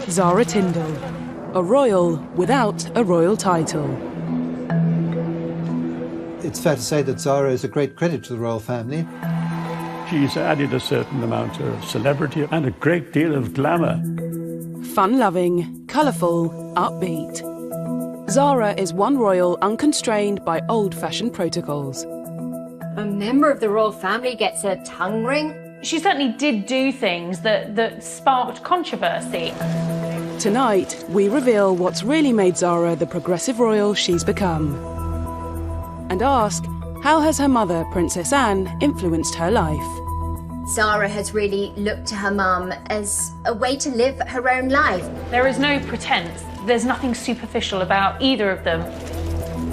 Zara Tyndall, a royal without a royal title. It's fair to say that Zara is a great credit to the royal family. She's added a certain amount of celebrity and a great deal of glamour. Fun-loving, colourful, upbeat. Zara is one royal unconstrained by old-fashioned protocols. A member of the royal family gets a tongue ring? She certainly did do things that sparked controversy. Tonight, we reveal what's really made Zara the progressive royal she's become. And ask, how has her mother, Princess Anne, influenced her life? Zara has really looked to her mum as a way to live her own life. There is no pretense. There's nothing superficial about either of them.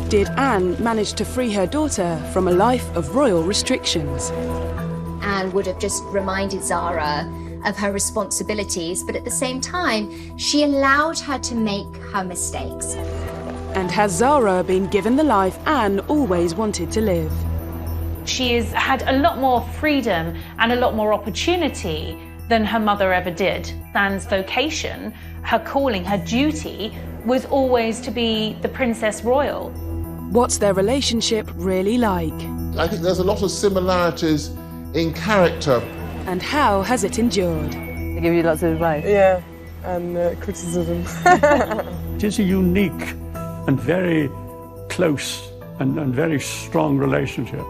Did Anne manage to free her daughter from a life of royal restrictions? Anne would have just reminded Zara of her responsibilities, but at the same time, she allowed her to make her mistakes. And has Zara been given the life Anne always wanted to live? She has had a lot more freedom and a lot more opportunity than her mother ever did. Anne's vocation, her calling, her duty was always to be the Princess Royal. What's their relationship really like? I think there's a lot of similarities in character. And how has it endured? They give you lots of advice. Yeah, and criticism. It is a unique and very close and very strong relationship.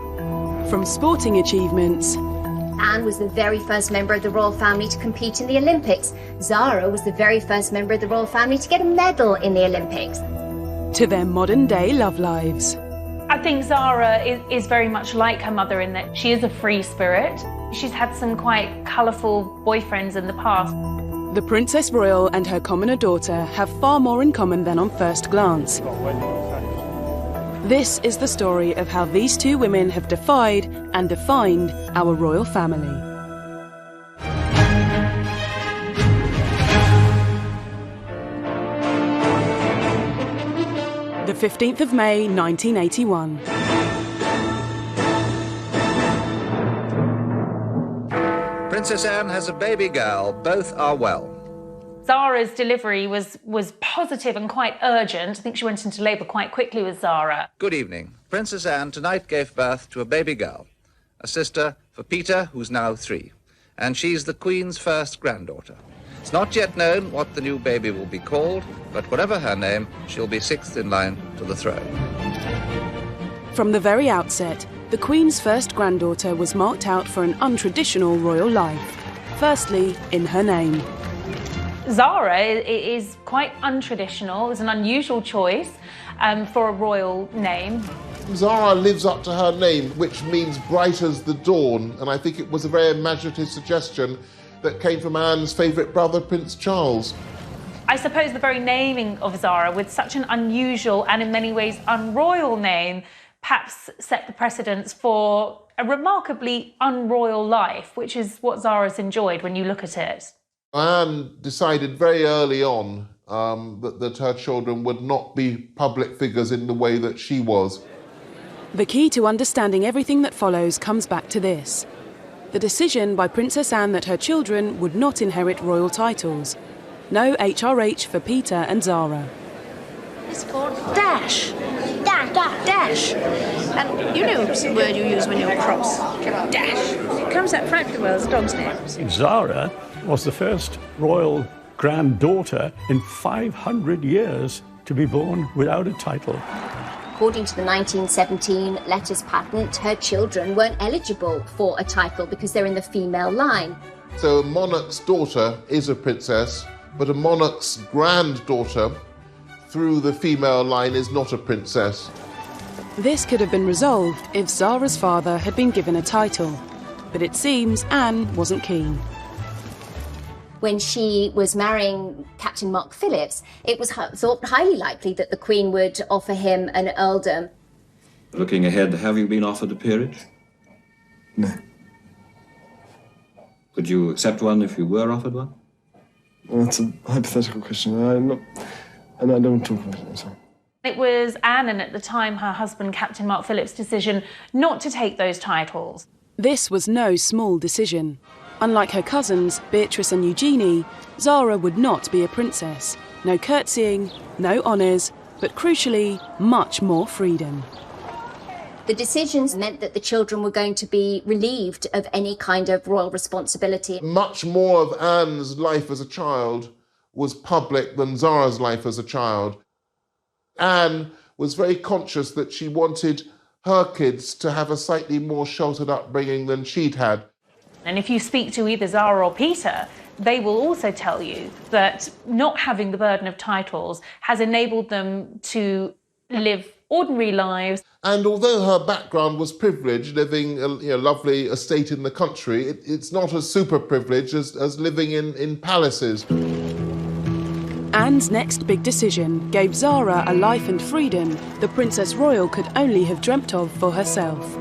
From sporting achievements... Anne was the very first member of the royal family to compete in the Olympics. Zara was the very first member of the royal family to get a medal in the Olympics. To their modern-day love lives. I think Zara is very much like her mother in that she is a free spirit. She's had some quite colourful boyfriends in the past. The Princess Royal and her commoner daughter have far more in common than on first glance. This is the story of how these two women have defied and defined our royal family. The 15th of May, 1981. Princess Anne has a baby girl. Both are well. Zara's delivery was positive and quite urgent. I think she went into labour quite quickly with Zara. Good evening. Princess Anne tonight gave birth to a baby girl, a sister for Peter, who's now 3. And she's the Queen's first granddaughter. It's not yet known what the new baby will be called, but whatever her name, she'll be 6th in line to the throne. From the very outset, the Queen's first granddaughter was marked out for an untraditional royal life. Firstly, in her name. Zara is quite untraditional. It was an unusual choice for a royal name. Zara lives up to her name, which means bright as the dawn, and I think it was a very imaginative suggestion that came from Anne's favourite brother, Prince Charles. I suppose the very naming of Zara, with such an unusual and in many ways unroyal name, perhaps set the precedence for a remarkably unroyal life, which is what Zara's enjoyed when you look at it. Anne decided very early on that her children would not be public figures in the way that she was. The key to understanding everything that follows comes back to this. The decision by Princess Anne that her children would not inherit royal titles. No HRH for Peter and Zara. It's called dash. Dash. And you know the word you use when you're cross. Dash. It comes out frightfully well as a dog's name. Zara was the first royal granddaughter in 500 years to be born without a title. According to the 1917 letters patent, her children weren't eligible for a title because they're in the female line. So a monarch's daughter is a princess, but a monarch's granddaughter through the female line is not a princess. This could have been resolved if Zara's father had been given a title, but it seems Anne wasn't keen. When she was marrying Captain Mark Phillips, it was thought highly likely that the Queen would offer him an earldom. Looking ahead, have you been offered a peerage? No. Would you accept one if you were offered one? Well, that's a hypothetical question. I don't talk about it. So. It was Anne and at the time her husband, Captain Mark Phillips' decision not to take those titles. This was no small decision. Unlike her cousins, Beatrice and Eugenie, Zara would not be a princess. No curtsying, no honours, but crucially, much more freedom. The decisions meant that the children were going to be relieved of any kind of royal responsibility. Much more of Anne's life as a child was public than Zara's life as a child. Anne was very conscious that she wanted her kids to have a slightly more sheltered upbringing than she'd had. And if you speak to either Zara or Peter, they will also tell you that not having the burden of titles has enabled them to live ordinary lives. And although her background was privileged, living a lovely estate in the country, it's not as super privileged as living in palaces. Anne's next big decision gave Zara a life and freedom the Princess Royal could only have dreamt of for herself.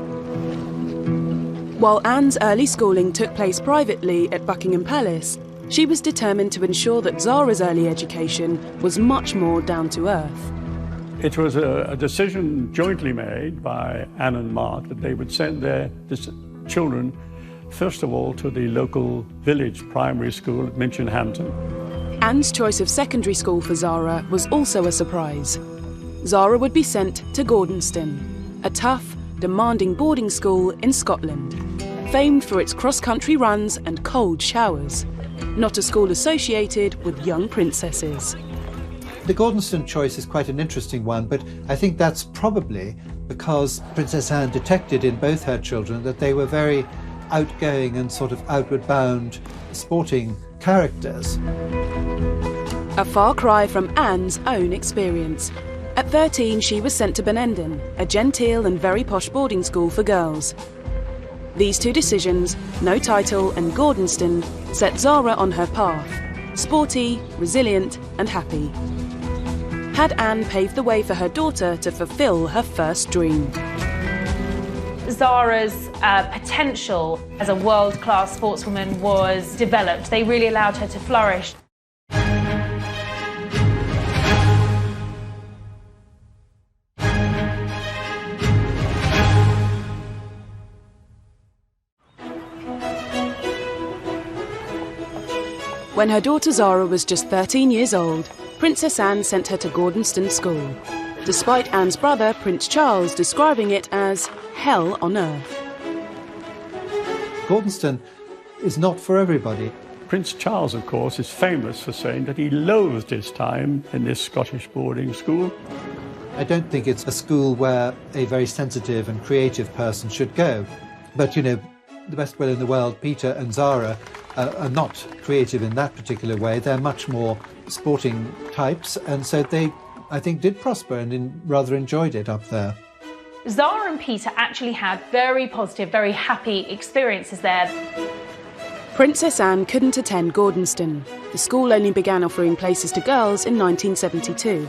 While Anne's early schooling took place privately at Buckingham Palace, she was determined to ensure that Zara's early education was much more down to earth. It was a decision jointly made by Anne and Mark that they would send their children, first of all, to the local village primary school at Minchinhampton. Anne's choice of secondary school for Zara was also a surprise. Zara would be sent to Gordonston, a tough, demanding boarding school in Scotland, famed for its cross-country runs and cold showers, not a school associated with young princesses. The Gordonston choice is quite an interesting one, but I think that's probably because Princess Anne detected in both her children that they were very outgoing and sort of outward-bound sporting characters. A far cry from Anne's own experience. At 13, she was sent to Benenden, a genteel and very posh boarding school for girls. These two decisions, no title and Gordonston, set Zara on her path, sporty, resilient and happy. Had Anne paved the way for her daughter to fulfil her first dream? Zara's potential as a world-class sportswoman was developed. They really allowed her to flourish. When her daughter Zara was just 13 years old, Princess Anne sent her to Gordonston School, despite Anne's brother, Prince Charles, describing it as hell on earth. Gordonston is not for everybody. Prince Charles, of course, is famous for saying that he loathed his time in this Scottish boarding school. I don't think it's a school where a very sensitive and creative person should go. But, the best will in the world, Peter and Zara, are not creative in that particular way. They're much more sporting types, and so they, I think, did prosper and rather enjoyed it up there. Zara and Peter actually had very positive, very happy experiences there. Princess Anne couldn't attend Gordonston. The school only began offering places to girls in 1972.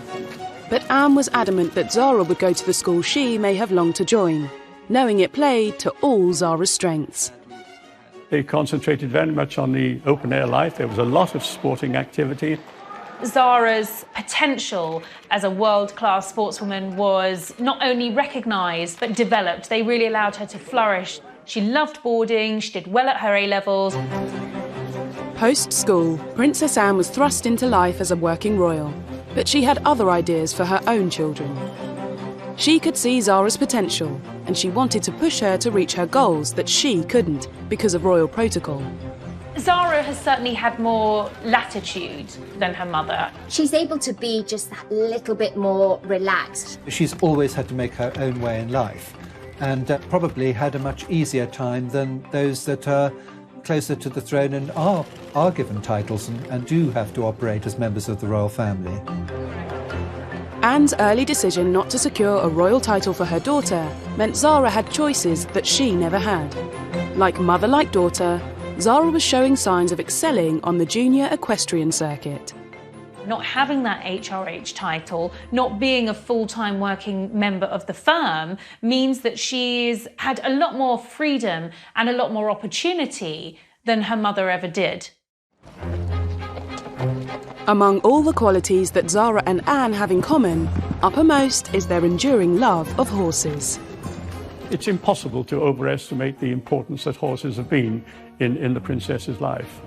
But Anne was adamant that Zara would go to the school she may have longed to join, knowing it played to all Zara's strengths. They concentrated very much on the open-air life. There was a lot of sporting activity. Zara's potential as a world-class sportswoman was not only recognised but developed. They really allowed her to flourish. She loved boarding, she did well at her A-levels. Post-school, Princess Anne was thrust into life as a working royal, but she had other ideas for her own children. She could see Zara's potential, and she wanted to push her to reach her goals that she couldn't because of royal protocol. Zara has certainly had more latitude than her mother. She's able to be just that little bit more relaxed. She's always had to make her own way in life, and probably had a much easier time than those that are closer to the throne and are given titles and do have to operate as members of the royal family. Anne's early decision not to secure a royal title for her daughter meant Zara had choices that she never had. Like mother, like daughter, Zara was showing signs of excelling on the junior equestrian circuit. Not having that HRH title, not being a full-time working member of the firm, means that she's had a lot more freedom and a lot more opportunity than her mother ever did. Among all the qualities that Zara and Anne have in common, uppermost is their enduring love of horses. It's impossible to overestimate the importance that horses have been in the princess's life.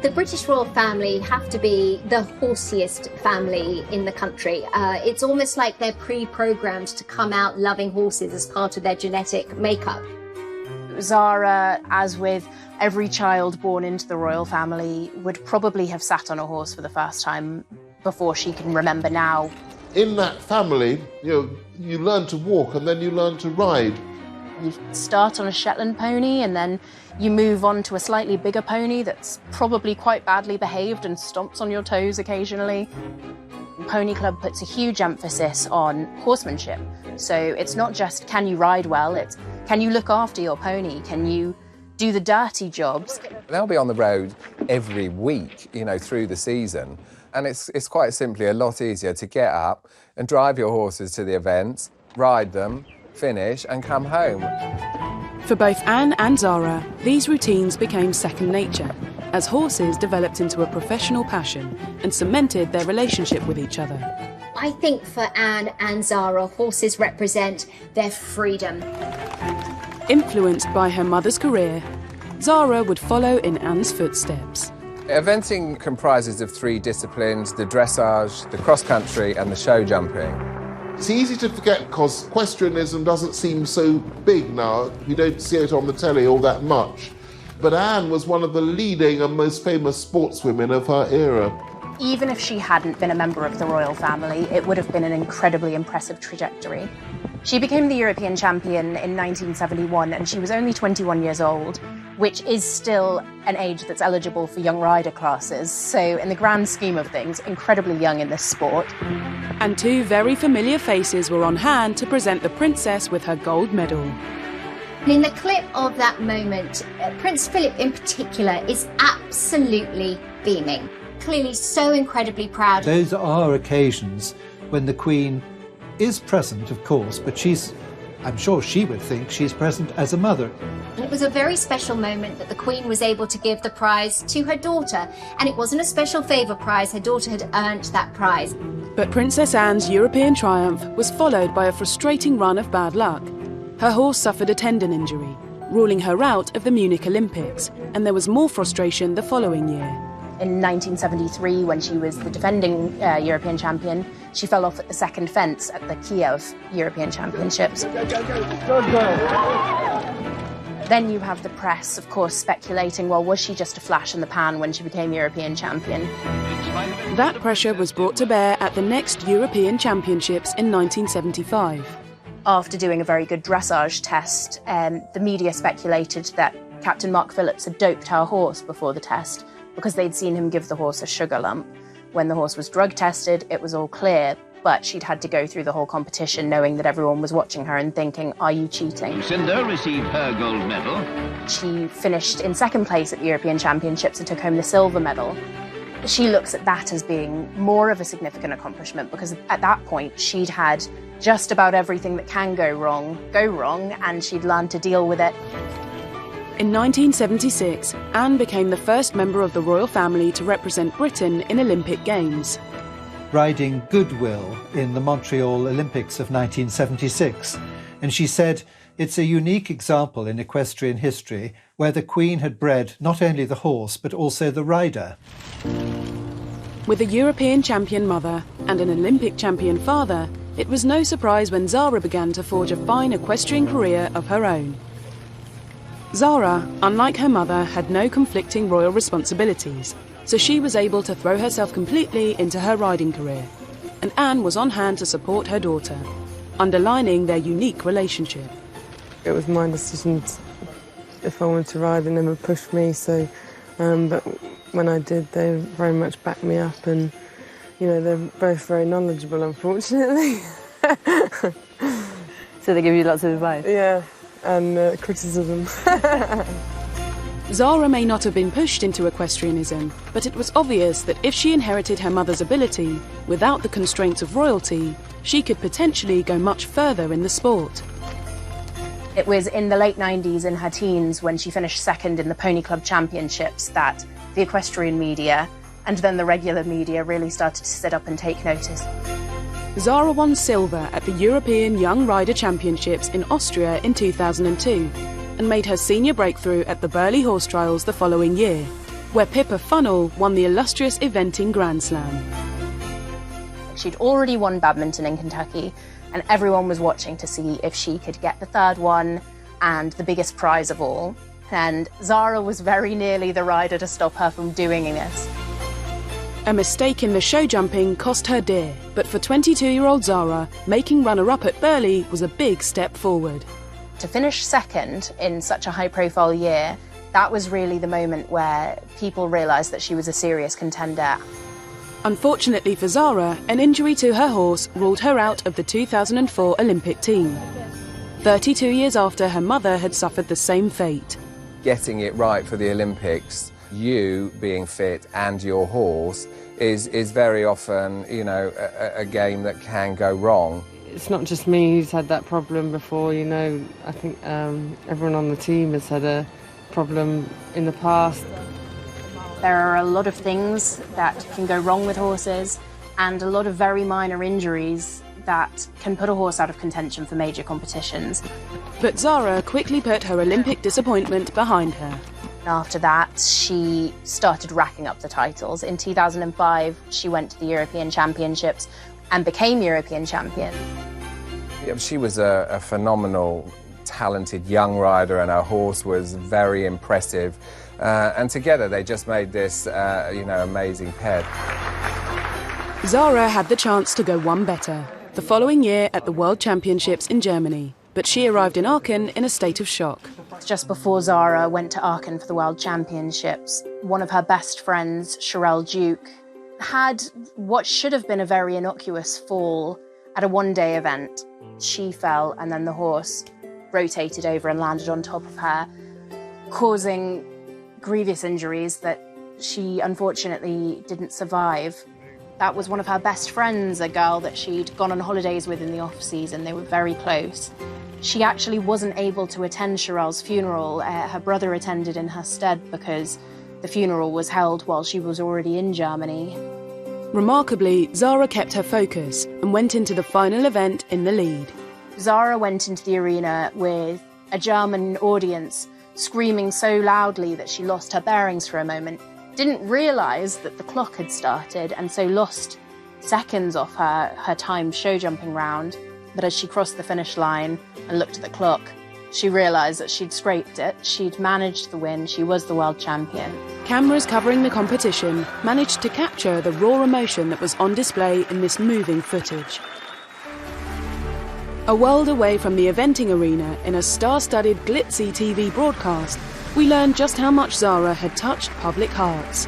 The British royal family have to be the horseiest family in the country. It's almost like they're pre-programmed to come out loving horses as part of their genetic makeup. Zara, as with every child born into the royal family, would probably have sat on a horse for the first time before she can remember now. In that family, you learn to walk and then you learn to ride. You start on a Shetland pony and then you move on to a slightly bigger pony that's probably quite badly behaved and stomps on your toes occasionally. Pony Club puts a huge emphasis on horsemanship. So it's not just can you ride well, it's can you look after your pony, can you do the dirty jobs. They'll be on the road every week, through the season. And it's quite simply a lot easier to get up and drive your horses to the events, ride them, finish and come home. For both Anne and Zara, these routines became second nature as horses developed into a professional passion and cemented their relationship with each other. I think for Anne and Zara, horses represent their freedom. Influenced by her mother's career, Zara would follow in Anne's footsteps. Eventing comprises of 3 disciplines: the dressage, the cross-country and the show jumping. It's easy to forget because equestrianism doesn't seem so big now. You don't see it on the telly all that much. But Anne was one of the leading and most famous sportswomen of her era. Even if she hadn't been a member of the royal family, it would have been an incredibly impressive trajectory. She became the European champion in 1971 and she was only 21 years old, which is still an age that's eligible for young rider classes. So in the grand scheme of things, incredibly young in this sport. And 2 very familiar faces were on hand to present the princess with her gold medal. In the clip of that moment, Prince Philip in particular is absolutely beaming. Clearly so incredibly proud. Those are occasions when the Queen is present, of course, but I'm sure she would think she's present as a mother. And it was a very special moment that the Queen was able to give the prize to her daughter. And it wasn't a special favour prize, her daughter had earned that prize. But Princess Anne's European triumph was followed by a frustrating run of bad luck. Her horse suffered a tendon injury, ruling her out of the Munich Olympics, and there was more frustration the following year. In 1973, when she was the defending European champion, she fell off at the second fence at the Kiev European Championships. Then you have the press, of course, speculating, well, was she just a flash in the pan when she became European champion? That pressure was brought to bear at the next European Championships in 1975. After doing a very good dressage test, the media speculated that Captain Mark Phillips had doped her horse before the test because they'd seen him give the horse a sugar lump. When the horse was drug tested, it was all clear, but she'd had to go through the whole competition knowing that everyone was watching her and thinking, are you cheating? Cinder received her gold medal. She finished in second place at the European Championships and took home the silver medal. She looks at that as being more of a significant accomplishment because at that point she'd had just about everything that can go wrong, and she'd learned to deal with it. In 1976, Anne became the first member of the royal family to represent Britain in Olympic Games. Riding Goodwill in the Montreal Olympics of 1976, and she said, "It's a unique example in equestrian history where the Queen had bred not only the horse but also the rider." With a European champion mother and an Olympic champion father, it was no surprise when Zara began to forge a fine equestrian career of her own. Zara, unlike her mother, had no conflicting royal responsibilities, so she was able to throw herself completely into her riding career. And Anne was on hand to support her daughter, underlining their unique relationship. It was my decision if I wanted to ride, and never pushed me, so but when I did, they very much backed me up, and they're both very knowledgeable, unfortunately. So they give you lots of advice? Yeah, and criticism. Zara may not have been pushed into equestrianism, but it was obvious that if she inherited her mother's ability, without the constraints of royalty, she could potentially go much further in the sport. It was in the late 90s, in her teens, when she finished second in the Pony Club Championships, that the equestrian media and then the regular media really started to sit up and take notice. Zara won silver at the European Young Rider Championships in Austria in 2002. and made her senior breakthrough at the Burghley Horse Trials the following year, where Pippa Funnell won the illustrious eventing Grand Slam. She'd already won badminton in Kentucky, and everyone was watching to see if she could get the third one and the biggest prize of all. And Zara was very nearly the rider to stop her from doing this. A mistake in the show jumping cost her dear, but for 22-year-old Zara, making runner-up at Burghley was a big step forward. To finish second in such a high-profile year, that was really the moment where people realised that she was a serious contender. Unfortunately for Zara, an injury to her horse ruled her out of the 2004 Olympic team. 32 years after her mother had suffered the same fate. Getting it right for the Olympics, you being fit and your horse is very often, you know, a game that can go wrong. It's not just me who's had that problem before, you know. I think everyone on the team has had a problem in the past. There are a lot of things that can go wrong with horses and a lot of very minor injuries that can put a horse out of contention for major competitions. But Zara quickly put her Olympic disappointment behind her. After that, she started racking up the titles. In 2005, she went to the European Championships and became European champion. Yeah, she was a phenomenal, talented young rider, and her horse was very impressive. And together they just made this, you know, amazing pair. Zara had the chance to go one better, the following year at the World Championships in Germany, but she arrived in Aachen in a state of shock. Just before Zara went to Aachen for the World Championships, one of her best friends, Sherelle Duke, had what should have been a very innocuous fall at a one-day event. She fell and then the horse rotated over and landed on top of her, causing grievous injuries that she unfortunately didn't survive. That was one of her best friends, a girl that she'd gone on holidays with in the off-season. They were very close. She actually wasn't able to attend Sherelle's funeral. Her brother attended in her stead because the funeral was held while she was already in Germany. Remarkably, Zara kept her focus and went into the final event in the lead. Zara went into the arena with a German audience screaming so loudly that she lost her bearings for a moment, didn't realise that the clock had started and so lost seconds off her timed show jumping round. But as she crossed the finish line and looked at the clock, she realised that she'd scraped it, she'd managed the win, she was the world champion. Cameras covering the competition managed to capture the raw emotion that was on display in this moving footage. A world away from the eventing arena, in a star-studded glitzy TV broadcast, we learned just how much Zara had touched public hearts.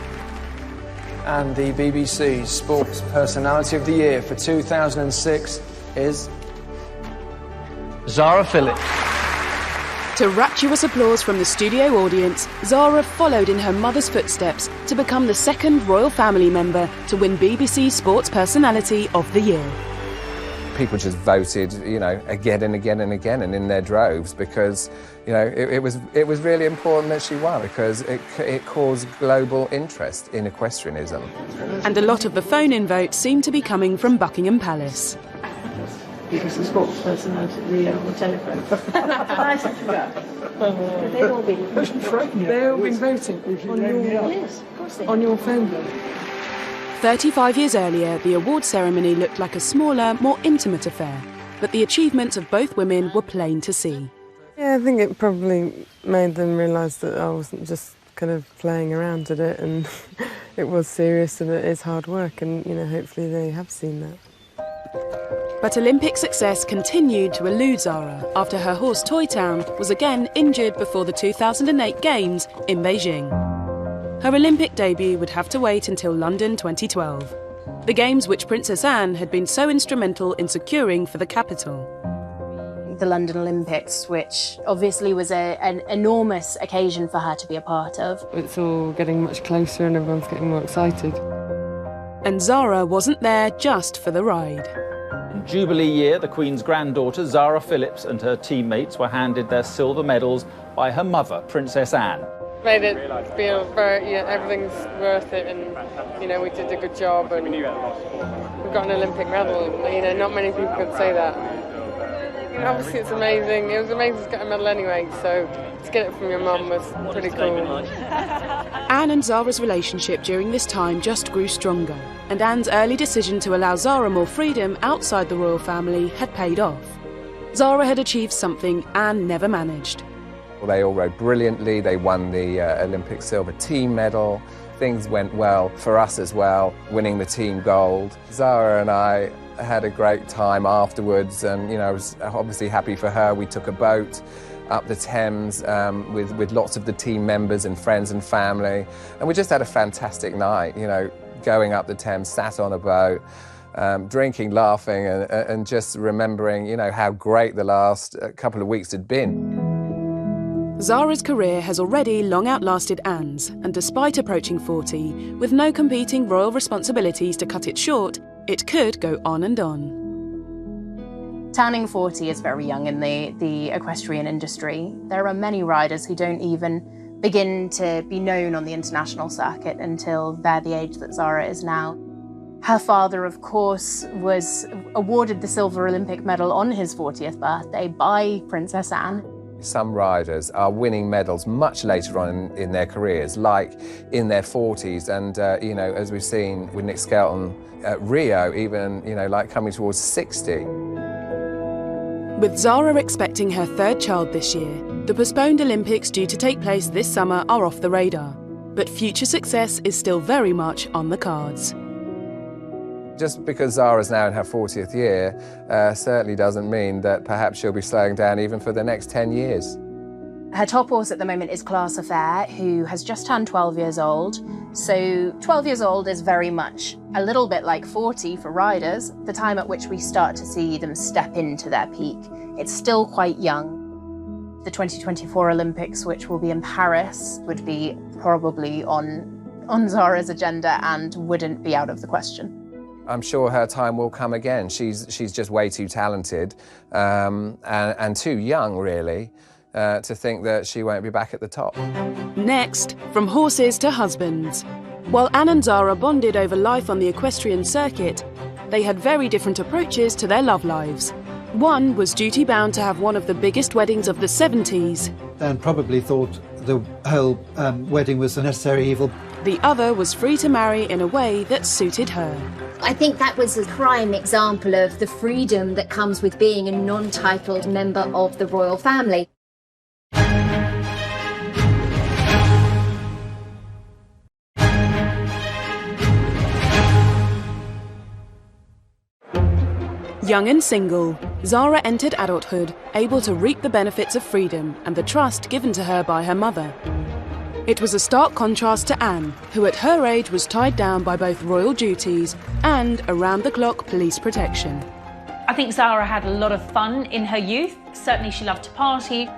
And the BBC Sports Personality of the Year for 2006 is Zara Phillips. To rapturous applause from the studio audience, Zara followed in her mother's footsteps to become the second royal family member to win BBC Sports Personality of the Year. People just voted, you know, again and again and again, and in their droves, because, you know, it was really important that she won, because it caused global interest in equestrianism. And a lot of the phone-in votes seem to be coming from Buckingham Palace. BBC Sports Personality of the Year on the telephone. They've all been voting on your phone. 35 years earlier, the award ceremony looked like a smaller, more intimate affair, but the achievements of both women were plain to see. Yeah, I think it probably made them realise that I wasn't just kind of playing around at it, and it was serious and it is hard work, and, you know, hopefully they have seen that. But Olympic success continued to elude Zara after her horse Toy Town was again injured before the 2008 Games in Beijing. Her Olympic debut would have to wait until London 2012, the Games which Princess Anne had been so instrumental in securing for the capital. The London Olympics, which obviously was an enormous occasion for her to be a part of. It's all getting much closer and everyone's getting more excited. And Zara wasn't there just for the ride. In Jubilee year, the Queen's granddaughter, Zara Phillips, and her teammates were handed their silver medals by her mother, Princess Anne. Made it feel very, everything's worth it, and, you know, we did a good job, and we got an Olympic medal. You know, not many people could say that. Obviously it's amazing. It was amazing to get a medal anyway, so to get it from your mum was pretty cool. Anne and Zara's relationship during this time just grew stronger, and Anne's early decision to allow Zara more freedom outside the royal family had paid off. Zara had achieved something Anne never managed. Well, they all rode brilliantly. They won the Olympic silver team medal. Things went well for us as well, winning the team gold. Zara and I had a great time afterwards, and I was obviously happy for her. We took a boat up the Thames with lots of the team members and friends and family, and we just had a fantastic night, going up the Thames, sat on a boat, drinking, laughing, and just remembering, how great the last couple of weeks had been. Zara's career has already long outlasted Anne's, and despite approaching 40, with no competing royal responsibilities to cut it short, it could go on and on. Turning 40 is very young in the equestrian industry. There are many riders who don't even begin to be known on the international circuit until they're the age that Zara is now. Her father, of course, was awarded the silver Olympic medal on his 40th birthday by Princess Anne. Some riders are winning medals much later on in their careers, like in their 40s, and as we've seen with Nick Skelton at Rio, even like coming towards 60. With Zara expecting her third child this year, the postponed Olympics due to take place this summer are off the radar, but future success is still very much on the cards. Just because Zara's now in her 40th year certainly doesn't mean that perhaps she'll be slowing down even for the next 10 years. Her top horse at the moment is Class Affair, who has just turned 12 years old. So 12 years old is very much a little bit like 40 for riders, the time at which we start to see them step into their peak. It's still quite young. The 2024 Olympics, which will be in Paris, would be probably on Zara's agenda and wouldn't be out of the question. I'm sure her time will come again. She's just way too talented and too young, really, to think that she won't be back at the top. Next, from horses to husbands. While Anne and Zara bonded over life on the equestrian circuit, they had very different approaches to their love lives. One was duty-bound to have one of the biggest weddings of the 70s. And probably thought the whole wedding was a necessary evil. The other was free to marry in a way that suited her. I think that was a prime example of the freedom that comes with being a non-titled member of the royal family. Young and single, Zara entered adulthood, able to reap the benefits of freedom and the trust given to her by her mother. It was a stark contrast to Anne, who at her age was tied down by both royal duties and around-the-clock police protection. I think Zara had a lot of fun in her youth. Certainly she loved to party.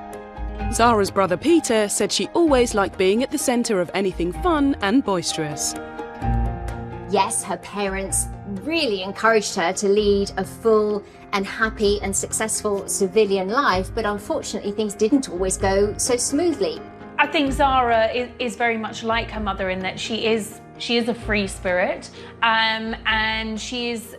Zara's brother Peter said she always liked being at the centre of anything fun and boisterous. Yes, her parents really encouraged her to lead a full and happy and successful civilian life, but unfortunately things didn't always go so smoothly. I think Zara is very much like her mother in that she is a free spirit, and she's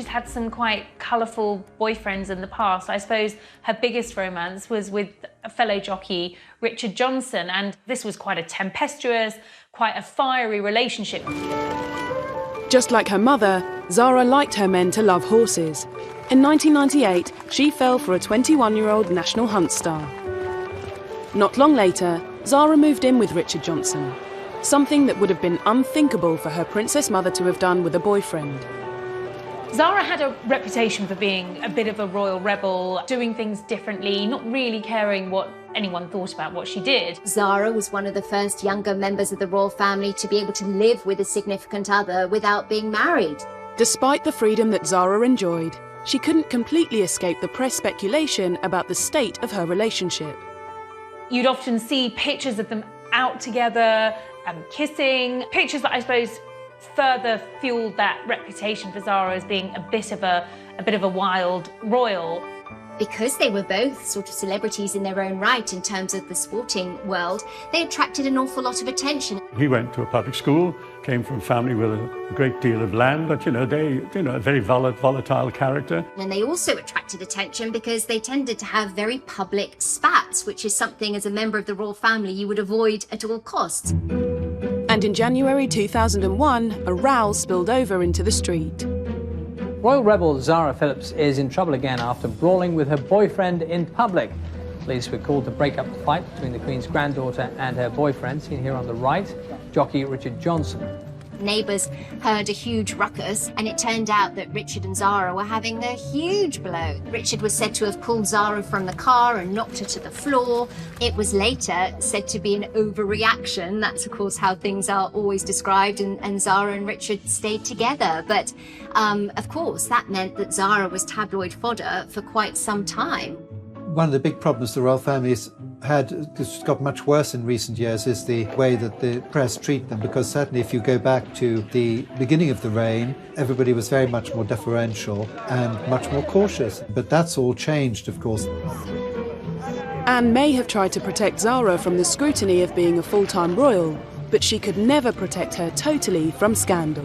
had some quite colourful boyfriends in the past. I suppose her biggest romance was with a fellow jockey, Richard Johnson, and this was quite a tempestuous, quite a fiery relationship. Just like her mother, Zara liked her men to love horses. In 1998, she fell for a 21-year-old National Hunt star. Not long later, Zara moved in with Richard Johnson, something that would have been unthinkable for her princess mother to have done with a boyfriend. Zara had a reputation for being a bit of a royal rebel, doing things differently, not really caring what anyone thought about what she did. Zara was one of the first younger members of the royal family to be able to live with a significant other without being married. Despite the freedom that Zara enjoyed, she couldn't completely escape the press speculation about the state of her relationship. You'd often see pictures of them out together, kissing, pictures that I suppose further fueled that reputation for Zara as being a bit of a wild royal. Because they were both sort of celebrities in their own right in terms of the sporting world, they attracted an awful lot of attention. He went to a public school, came from a family with a great deal of land, but, a very volatile character. And they also attracted attention because they tended to have very public spats, which is something as a member of the royal family you would avoid at all costs. And in January 2001, a row spilled over into the street. Royal rebel Zara Phillips is in trouble again after brawling with her boyfriend in public. Police were called to break up the fight between the Queen's granddaughter and her boyfriend, seen here on the right, jockey Richard Johnson. Neighbours heard a huge ruckus, and it turned out that Richard and Zara were having a huge blow. Richard was said to have pulled Zara from the car and knocked her to the floor. It was later said to be an overreaction. That's, of course, how things are always described, and Zara and Richard stayed together. But, of course, that meant that Zara was tabloid fodder for quite some time. One of the big problems the royal families had, which got much worse in recent years, is the way that the press treat them, because certainly if you go back to the beginning of the reign, everybody was very much more deferential and much more cautious. But that's all changed, of course. Anne may have tried to protect Zara from the scrutiny of being a full-time royal, but she could never protect her totally from scandal.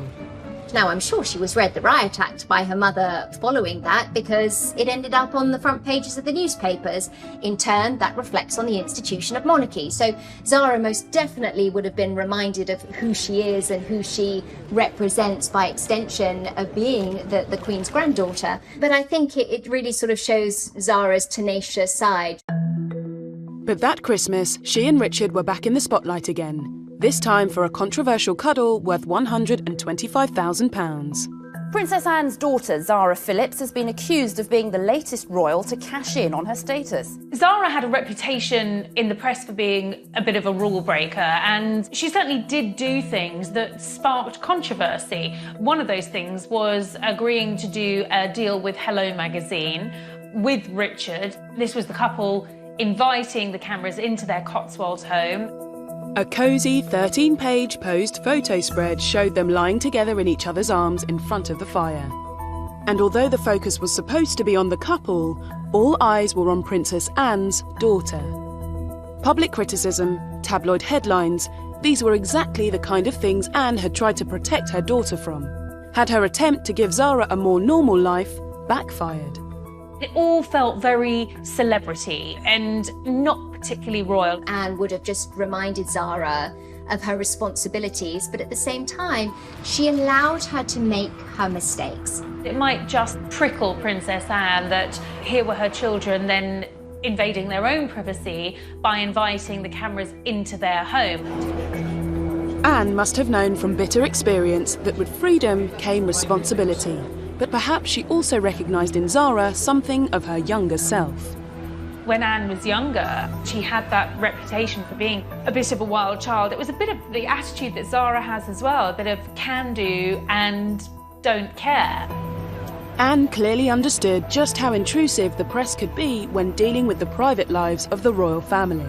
Now, I'm sure she was read the Riot Act by her mother following that, because it ended up on the front pages of the newspapers. In turn, that reflects on the institution of monarchy. So Zara most definitely would have been reminded of who she is and who she represents by extension of being the Queen's granddaughter. But I think it really sort of shows Zara's tenacious side. But that Christmas, she and Richard were back in the spotlight again. This time for a controversial cuddle worth £125,000. Princess Anne's daughter, Zara Phillips, has been accused of being the latest royal to cash in on her status. Zara had a reputation in the press for being a bit of a rule breaker, and she certainly did do things that sparked controversy. One of those things was agreeing to do a deal with Hello magazine with Richard. This was the couple inviting the cameras into their Cotswold home. A cosy 13-page posed photo spread showed them lying together in each other's arms in front of the fire. And although the focus was supposed to be on the couple, all eyes were on Princess Anne's daughter. Public criticism, tabloid headlines, these were exactly the kind of things Anne had tried to protect her daughter from. Had her attempt to give Zara a more normal life backfired? It all felt very celebrity and not particularly royal. Anne would have just reminded Zara of her responsibilities, but at the same time, she allowed her to make her mistakes. It might just prickle Princess Anne that here were her children then invading their own privacy by inviting the cameras into their home. Anne must have known from bitter experience that with freedom came responsibility. But perhaps she also recognised in Zara something of her younger self. When Anne was younger, she had that reputation for being a bit of a wild child. It was a bit of the attitude that Zara has as well, a bit of can do and don't care. Anne clearly understood just how intrusive the press could be when dealing with the private lives of the royal family.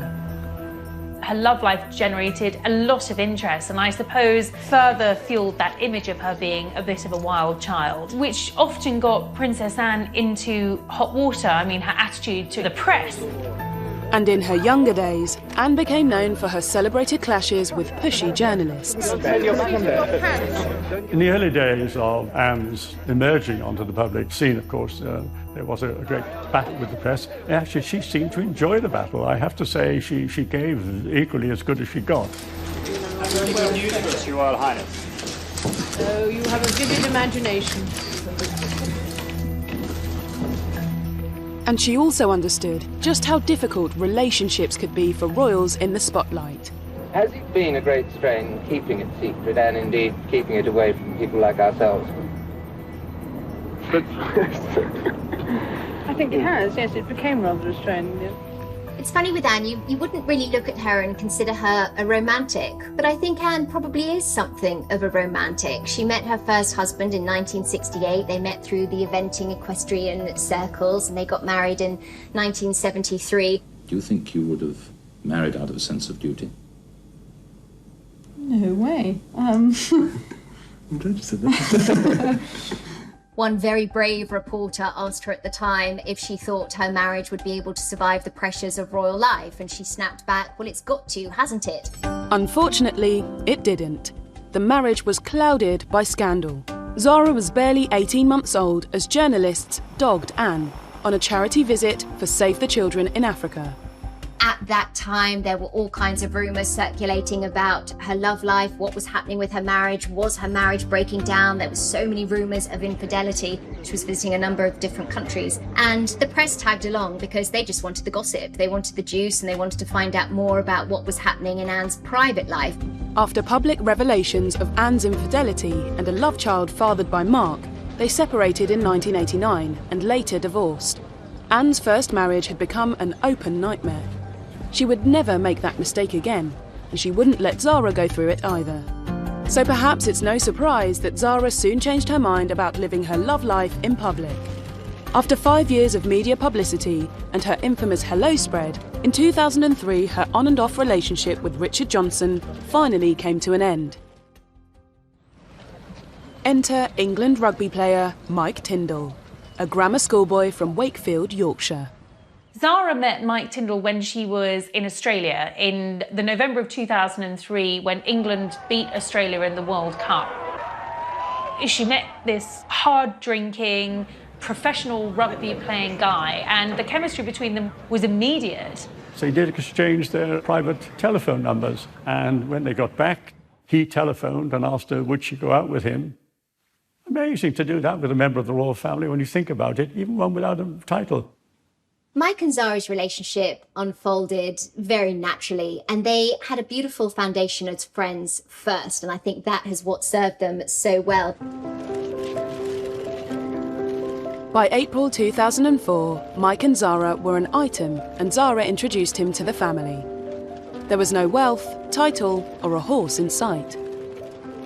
Her love life generated a lot of interest, and I suppose further fueled that image of her being a bit of a wild child, which often got Princess Anne into hot water. I mean, her attitude to the press. And in her younger days, Anne became known for her celebrated clashes with pushy journalists. In the early days of Anne's emerging onto the public scene, of course, there was a great battle with the press. Actually, she seemed to enjoy the battle. I have to say she gave equally as good as she got. Very good news for us, Your Royal Highness. So you have a vivid imagination. And she also understood just how difficult relationships could be for royals in the spotlight. Has it been a great strain keeping it secret and indeed keeping it away from people like ourselves? I think it has, yes, it became rather a strain. Yeah. It's funny with Anne, you wouldn't really look at her and consider her a romantic, but I think Anne probably is something of a romantic. She met her first husband in 1968. They met through the eventing equestrian circles, and they got married in 1973. Do you think you would have married out of a sense of duty? No way. I'm glad you said that. One very brave reporter asked her at the time if she thought her marriage would be able to survive the pressures of royal life, and she snapped back, well, it's got to, hasn't it? Unfortunately, it didn't. the marriage was clouded by scandal. Zara was barely 18 months old as journalists dogged Anne on a charity visit for Save the Children in Africa. At that time, there were all kinds of rumours circulating about her love life, what was happening with her marriage, was her marriage breaking down? There were so many rumours of infidelity. She was visiting a number of different countries. And the press tagged along because they just wanted the gossip. They wanted the juice and they wanted to find out more about what was happening in Anne's private life. After public revelations of Anne's infidelity and a love child fathered by Mark, they separated in 1989 and later divorced. Anne's first marriage had become an open nightmare. She would never make that mistake again, and she wouldn't let Zara go through it either. So perhaps it's no surprise that Zara soon changed her mind about living her love life in public. After 5 years of media publicity and her infamous hello spread, in 2003 her on and off relationship with Richard Johnson finally came to an end. Enter England rugby player Mike Tindall, a grammar schoolboy from Wakefield, Yorkshire. Zara met Mike Tindall when she was in Australia in the November of 2003 when England beat Australia in the World Cup. She met this hard-drinking, professional rugby-playing guy, and the chemistry between them was immediate. So they did exchange their private telephone numbers, and when they got back, he telephoned and asked her would she go out with him. Amazing to do that with a member of the royal family when you think about it, even one without a title. Mike and Zara's relationship unfolded very naturally, and they had a beautiful foundation as friends first, and I think that is what served them so well. By April 2004, Mike and Zara were an item, and Zara introduced him to the family. There was no wealth, title, or a horse in sight.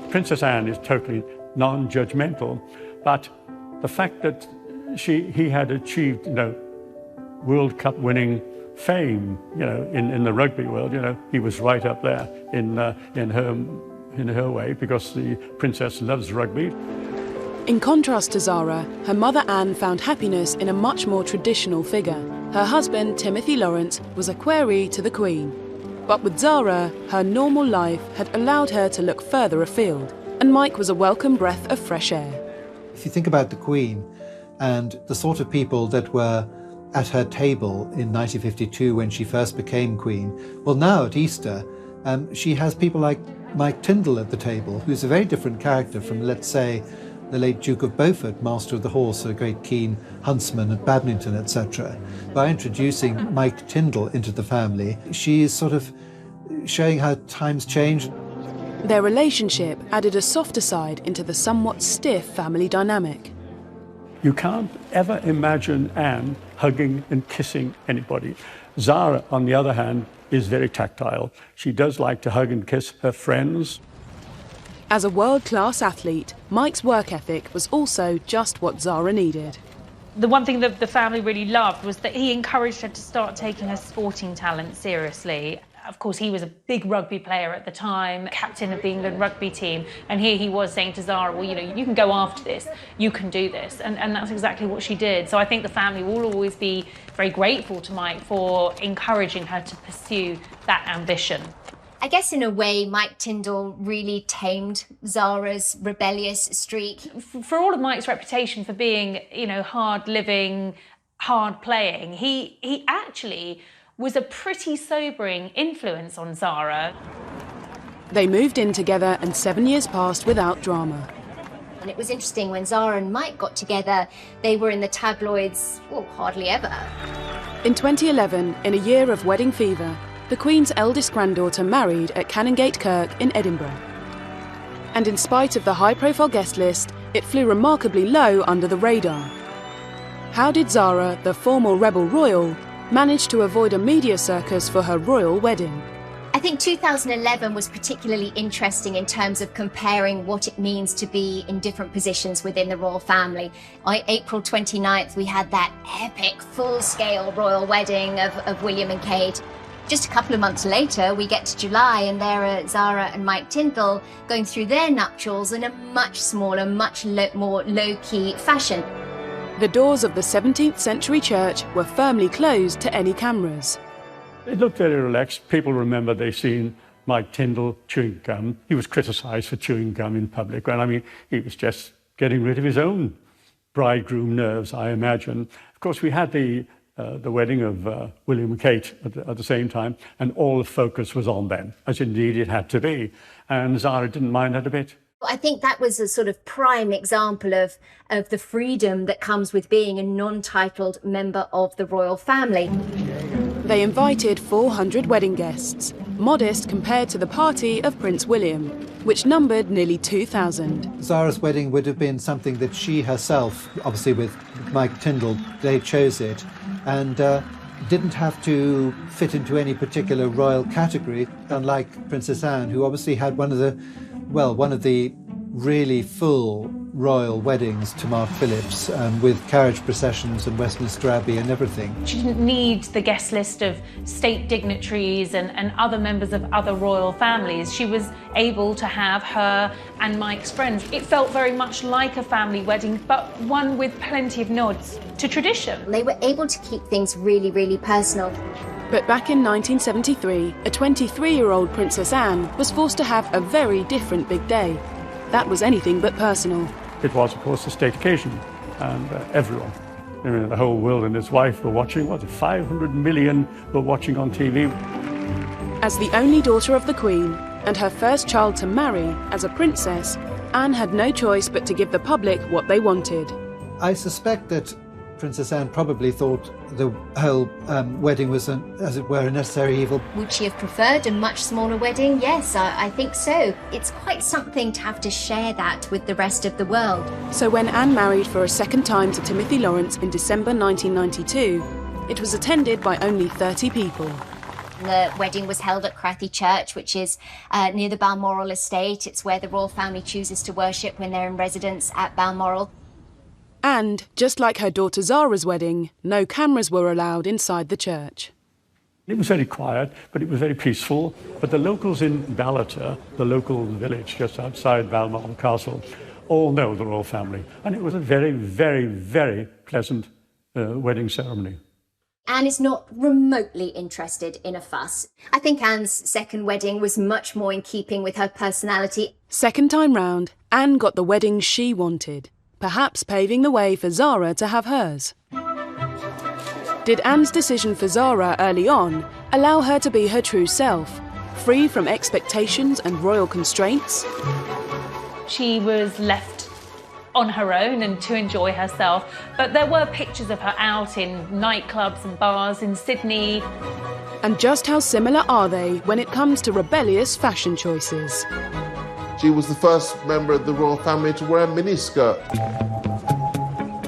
Princess Anne is totally non-judgmental, but the fact that he had achieved, World Cup winning fame, in the rugby world, he was right up there in her way because the princess loves rugby. In contrast to Zara, her mother Anne found happiness in a much more traditional figure. Her husband, Timothy Lawrence, was a query to the Queen. But with Zara, her normal life had allowed her to look further afield, and Mike was a welcome breath of fresh air. If you think about the Queen and the sort of people that were at her table in 1952 when she first became Queen, well, now at Easter, she has people like Mike Tindall at the table, who's a very different character from, let's say, the late Duke of Beaufort, Master of the Horse, a great keen huntsman at badminton, etc. By introducing Mike Tindall into the family, she is sort of showing how times change. Their relationship added a softer side into the somewhat stiff family dynamic. You can't ever imagine Anne hugging and kissing anybody. Zara, on the other hand, is very tactile. She does like to hug and kiss her friends. As a world-class athlete, Mike's work ethic was also just what Zara needed. The one thing that the family really loved was that he encouraged her to start taking her sporting talent seriously. Of course, he was a big rugby player at the time, captain of the England rugby team, and here he was saying to Zara, well, you can go after this, you can do this, and that's exactly what she did. So I think the family will always be very grateful to Mike for encouraging her to pursue that ambition. I guess in a way, Mike Tindall really tamed Zara's rebellious streak. For all of Mike's reputation for being, hard-living, hard-playing, he actually was a pretty sobering influence on Zara. They moved in together and 7 years passed without drama. And it was interesting, when Zara and Mike got together, they were in the tabloids, hardly ever. In 2011, in a year of wedding fever, the Queen's eldest granddaughter married at Canongate Kirk in Edinburgh. And in spite of the high-profile guest list, it flew remarkably low under the radar. How did Zara, the former rebel royal, manage to avoid a media circus for her royal wedding? I think 2011 was particularly interesting in terms of comparing what it means to be in different positions within the royal family. On April 29th, we had that epic, full-scale royal wedding of William and Kate. Just a couple of months later, we get to July, and there are Zara and Mike Tindall going through their nuptials in a much smaller, much more low-key fashion. The doors of the 17th century church were firmly closed to any cameras. It looked very relaxed. People remember they've seen Mike Tyndall chewing gum. He was criticised for chewing gum in public. And I mean, he was just getting rid of his own bridegroom nerves, I imagine. Of course, we had the wedding of William and Kate at the same time, and all the focus was on them, as indeed it had to be. And Zara didn't mind that a bit. I think that was a sort of prime example of the freedom that comes with being a non-titled member of the royal family. They invited 400 wedding guests, modest compared to the party of Prince William, which numbered nearly 2,000. Zara's wedding would have been something that she herself, obviously with Mike Tyndall, they chose it, and didn't have to fit into any particular royal category, unlike Princess Anne, who obviously had one of the really full royal weddings to Mark Phillips, with carriage processions and Westminster Abbey and everything. She didn't need the guest list of state dignitaries and other members of other royal families. She was able to have her and Mike's friends. It felt very much like a family wedding, but one with plenty of nods to tradition. They were able to keep things really, really personal. But back in 1973, a 23-year-old Princess Anne was forced to have a very different big day. That was anything but personal. It was, of course, a state occasion, and everyone, the whole world and his wife were watching. 500 million were watching on TV. As the only daughter of the Queen, and her first child to marry as a princess, Anne had no choice but to give the public what they wanted. I suspect that Princess Anne probably thought the whole wedding was, as it were, a necessary evil. Would she have preferred a much smaller wedding? Yes, I think so. It's quite something to have to share that with the rest of the world. So when Anne married for a second time to Timothy Lawrence in December 1992, it was attended by only 30 people. The wedding was held at Crathy Church, which is near the Balmoral estate. It's where the royal family chooses to worship when they're in residence at Balmoral. And, just like her daughter Zara's wedding, no cameras were allowed inside the church. It was very quiet, but it was very peaceful. But the locals in Ballater, the local village just outside Balmoral Castle, all know the royal family. And it was a very, very, very pleasant wedding ceremony. Anne is not remotely interested in a fuss. I think Anne's second wedding was much more in keeping with her personality. Second time round, Anne got the wedding she wanted, perhaps paving the way for Zara to have hers. Did Anne's decision for Zara early on allow her to be her true self, free from expectations and royal constraints? She was left on her own and to enjoy herself, but there were pictures of her out in nightclubs and bars in Sydney. And just how similar are they when it comes to rebellious fashion choices? She was the first member of the royal family to wear a miniskirt.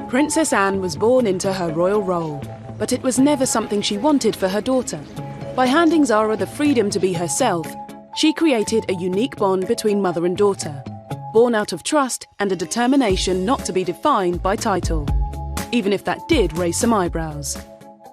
Princess Anne was born into her royal role, but it was never something she wanted for her daughter. By handing Zara the freedom to be herself, she created a unique bond between mother and daughter, born out of trust and a determination not to be defined by title, even if that did raise some eyebrows.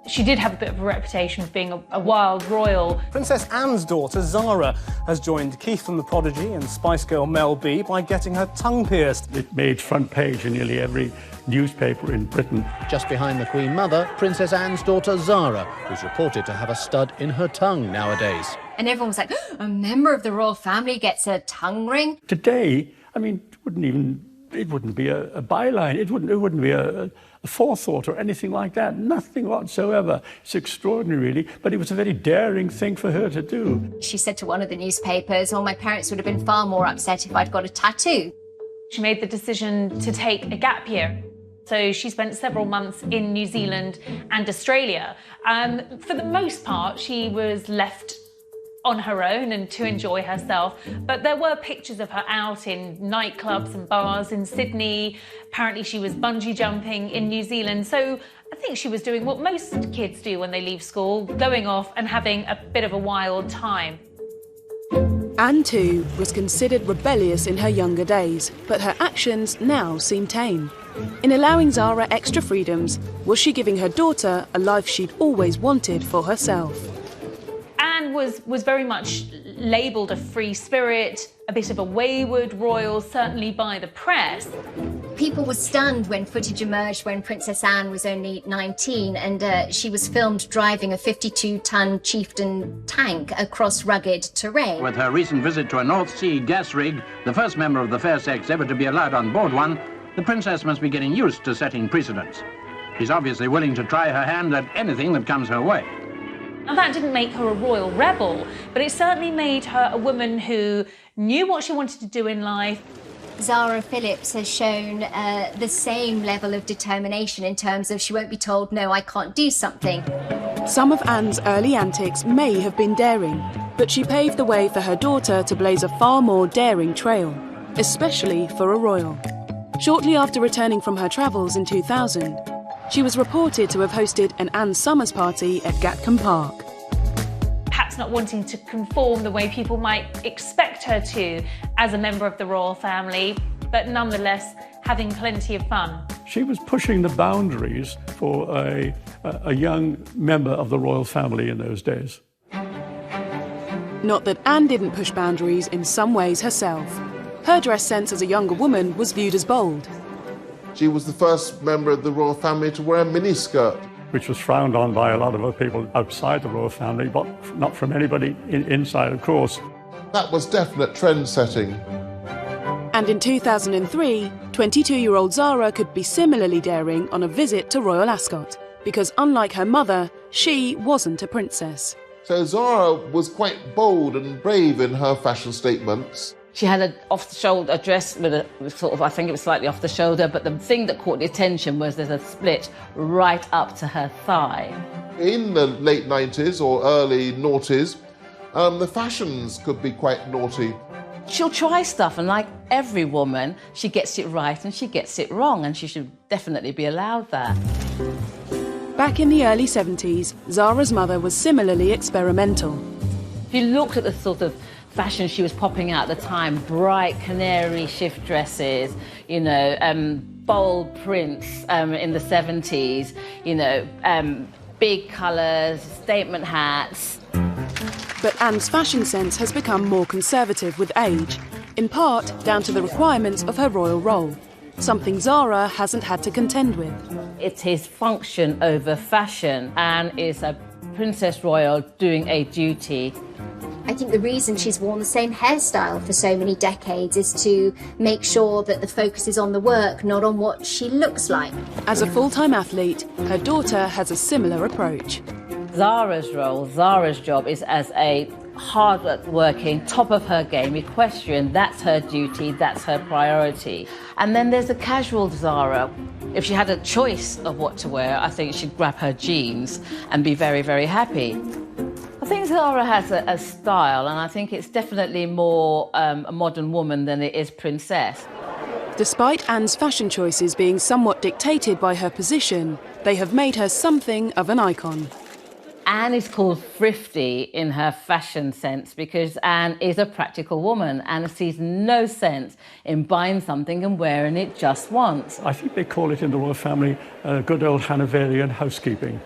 She did have a bit of a reputation of being a wild royal. Princess Anne's daughter, Zara, has joined Keith and the Prodigy and Spice Girl Mel B by getting her tongue pierced. It made front page in nearly every newspaper in Britain. Just behind the Queen Mother, Princess Anne's daughter, Zara, who's reported to have a stud in her tongue nowadays. And everyone was like, a member of the royal family gets a tongue ring? Today, I mean, it wouldn't be a byline. It wouldn't be a forethought or anything like that. Nothing whatsoever. It's extraordinary, really, but it was a very daring thing for her to do. She said to one of the newspapers, my parents would have been far more upset if I'd got a tattoo. She made the decision to take a gap year. So she spent several months in New Zealand and Australia. For the most part, she was left on her own and to enjoy herself. But there were pictures of her out in nightclubs and bars in Sydney. Apparently she was bungee jumping in New Zealand. So I think she was doing what most kids do when they leave school, going off and having a bit of a wild time. Anne, too, was considered rebellious in her younger days, but her actions now seem tame. In allowing Zara extra freedoms, was she giving her daughter a life she'd always wanted for herself? Anne was very much labelled a free spirit, a bit of a wayward royal, certainly by the press. People were stunned when footage emerged when Princess Anne was only 19 and she was filmed driving a 52-ton Chieftain tank across rugged terrain. With her recent visit to a North Sea gas rig, the first member of the fair sex ever to be allowed on board one, the princess must be getting used to setting precedents. She's obviously willing to try her hand at anything that comes her way. Now, that didn't make her a royal rebel, but it certainly made her a woman who knew what she wanted to do in life. Zara Phillips has shown the same level of determination in terms of she won't be told, no, I can't do something. Some of Anne's early antics may have been daring, but she paved the way for her daughter to blaze a far more daring trail, especially for a royal. Shortly after returning from her travels in 2000, she was reported to have hosted an Anne Summers party at Gatcombe Park. Perhaps not wanting to conform the way people might expect her to as a member of the royal family, but nonetheless having plenty of fun. She was pushing the boundaries for a young member of the royal family in those days. Not that Anne didn't push boundaries in some ways herself. Her dress sense as a younger woman was viewed as bold. She was the first member of the royal family to wear a miniskirt, which was frowned on by a lot of other people outside the royal family, but not from anybody inside, of course. That was definite trend setting. And in 2003, 22-year-old Zara could be similarly daring on a visit to Royal Ascot, because unlike her mother, she wasn't a princess. So Zara was quite bold and brave in her fashion statements. She had an off-the-shoulder dress with a sort of, I think it was slightly off the shoulder, but the thing that caught the attention was there's a split right up to her thigh. In the late 90s or early noughties, the fashions could be quite naughty. She'll try stuff, and like every woman, she gets it right and she gets it wrong, and she should definitely be allowed that. Back in the early 70s, Zara's mother was similarly experimental. If you looked at the sort of fashion she was popping out at the time, bright canary shift dresses, bold prints in the 70s, big colours, statement hats. But Anne's fashion sense has become more conservative with age, in part down to the requirements of her royal role, something Zara hasn't had to contend with. It's his function over fashion. Anne is a princess royal doing a duty. I think the reason she's worn the same hairstyle for so many decades is to make sure that the focus is on the work, not on what she looks like. As a full-time athlete, her daughter has a similar approach. Zara's role, Zara's job is as a hard-working, top-of-her-game equestrian. That's her duty, that's her priority. And then there's a casual Zara. If she had a choice of what to wear, I think she'd grab her jeans and be very, very happy. I think Zara has a style, and I think it's definitely more a modern woman than it is princess. Despite Anne's fashion choices being somewhat dictated by her position, they have made her something of an icon. Anne is called thrifty in her fashion sense because Anne is a practical woman and sees no sense in buying something and wearing it just once. I think they call it in the royal family good old Hanoverian housekeeping.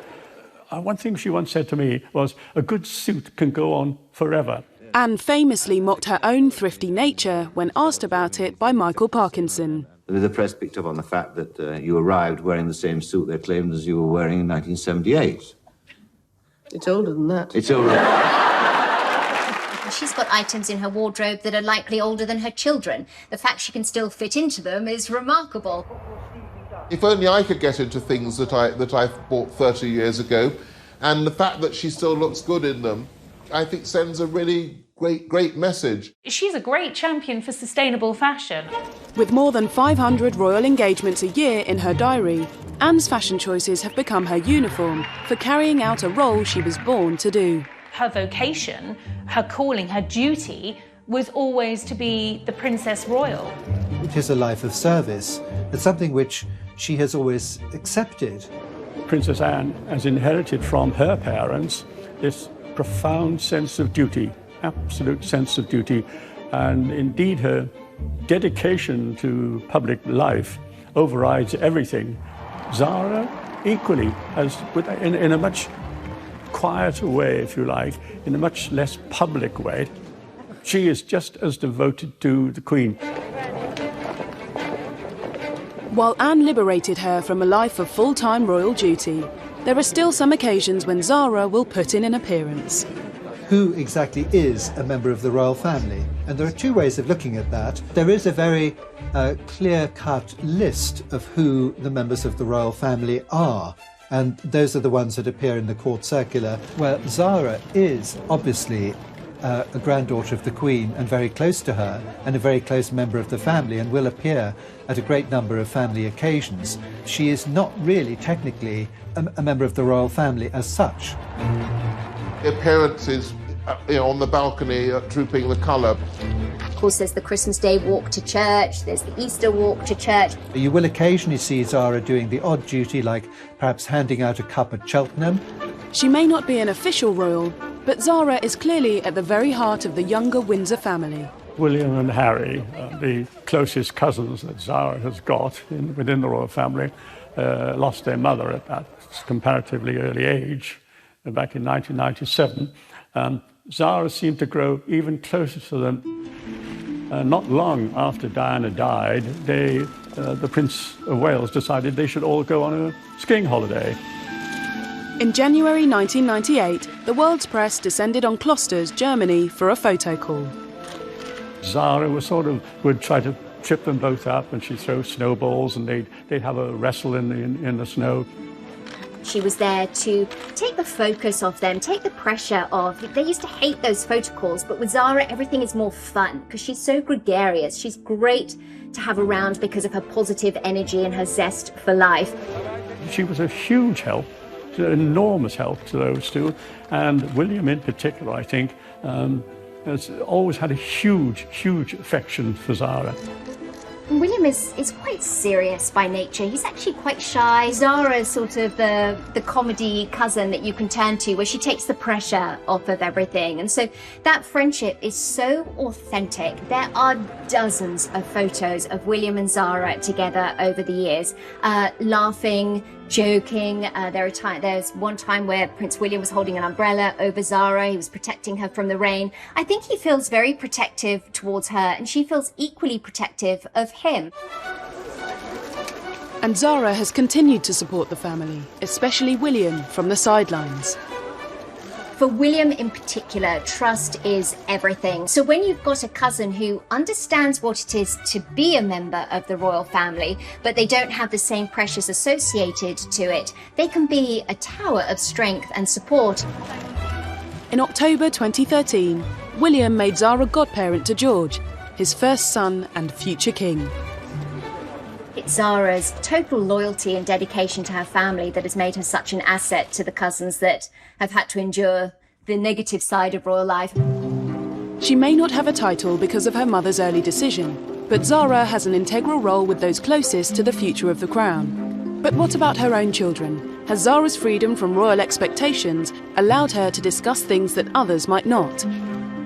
One thing she once said to me was, a good suit can go on forever. Anne famously mocked her own thrifty nature when asked about it by Michael Parkinson. The press picked up on the fact that you arrived wearing the same suit they claimed as you were wearing in 1978. It's older than that. It's older. She's got items in her wardrobe that are likely older than her children. The fact she can still fit into them is remarkable. If only I could get into things that I bought 30 years ago, and the fact that she still looks good in them, I think sends a really great message. She's a great champion for sustainable fashion. With more than 500 royal engagements a year in her diary, Anne's fashion choices have become her uniform for carrying out a role she was born to do. Her vocation, her calling, her duty was always to be the Princess Royal. It is a life of service. It's something which she has always accepted. Princess Anne has inherited from her parents this profound sense of duty, absolute sense of duty, and indeed her dedication to public life overrides everything. Zara equally has, in a much quieter way, if you like, in a much less public way. She is just as devoted to the Queen. While Anne liberated her from a life of full-time royal duty, there are still some occasions when Zara will put in an appearance. Who exactly is a member of the royal family? And there are two ways of looking at that. There is a very clear-cut list of who the members of the royal family are. And those are the ones that appear in the court circular, where Zara is obviously a granddaughter of the Queen and very close to her, and a very close member of the family, and will appear at a great number of family occasions. She is not really technically a member of the royal family as such. Appearances, on the balcony, trooping the colour. Of course, there's the Christmas Day walk to church, there's the Easter walk to church. You will occasionally see Zara doing the odd duty, like perhaps handing out a cup at Cheltenham. She may not be an official royal, but Zara is clearly at the very heart of the younger Windsor family. William and Harry, the closest cousins that Zara has got within the royal family, lost their mother at that comparatively early age, back in 1997. Zara seemed to grow even closer to them. Not long after Diana died, the Prince of Wales decided they should all go on a skiing holiday. In January 1998, the world's press descended on Klosters, Germany, for a photo call. Zara would try to trip them both up, and she'd throw snowballs, and they'd have a wrestle in the snow. She was there to take the focus off them, take the pressure off. They used to hate those photo calls, but with Zara, everything is more fun because she's so gregarious. She's great to have around because of her positive energy and her zest for life. She was a huge help, an enormous help to those two. And William in particular, I think, has always had a huge, huge affection for Zara. William is quite serious by nature. He's actually quite shy. Zara is sort of the comedy cousin that you can turn to, where she takes the pressure off of everything. And so that friendship is so authentic. There are dozens of photos of William and Zara together over the years, laughing, joking. There's one time where Prince William was holding an umbrella over Zara. He was protecting her from the rain. I think he feels very protective towards her, and she feels equally protective of him. And Zara has continued to support the family, especially William, from the sidelines. For William in particular, trust is everything. So when you've got a cousin who understands what it is to be a member of the royal family, but they don't have the same pressures associated to it, they can be a tower of strength and support. In October 2013, William made Zara godparent to George, his first son and future king. It's Zara's total loyalty and dedication to her family that has made her such an asset to the cousins that have had to endure the negative side of royal life. She may not have a title because of her mother's early decision, but Zara has an integral role with those closest to the future of the crown. But what about her own children? Has Zara's freedom from royal expectations allowed her to discuss things that others might not?